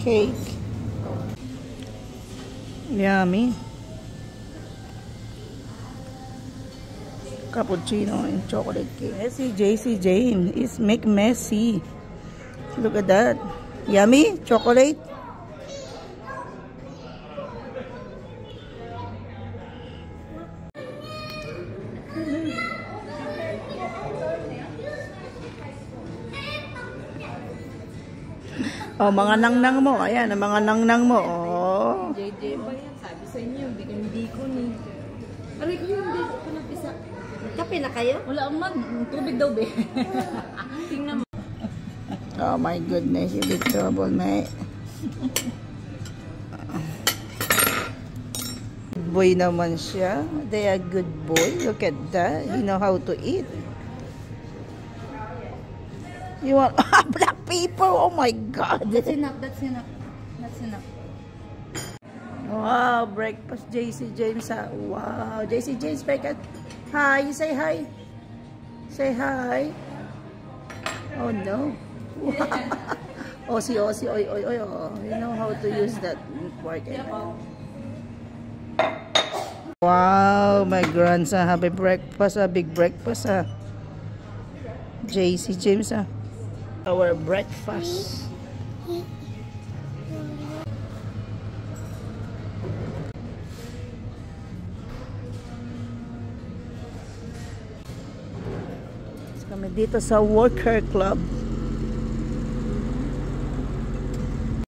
cake. Yummy. Cappuccino and chocolate cake. Messy JC James is make messy. Look at that. Yummy chocolate. Oh, mga nangnang mo. Ayan, ang mga nangnang mo. Oh. JJ pa yan. Sabi sa inyo, hindi ko ni. Aray ko hindi ko napisa. Kape na kayo? Wala man. Tubig daw, be. Tingnan mo. Oh my goodness, you big trouble, mate. Good boy naman siya. They are good boy. Look at that. You know how to eat. You want black paper? Oh my God. That's enough. That's enough. That's enough. Wow, breakfast JC James. Wow, JC James, breakfast. Hi, you say hi. Say hi. Oh no. Wow. Osi, osi, oy, oy, oy. Oh. You know how to use that work. Wow, my grandson have a breakfast, a big breakfast. JC James. Our breakfast. Kami dito sa Worker Club.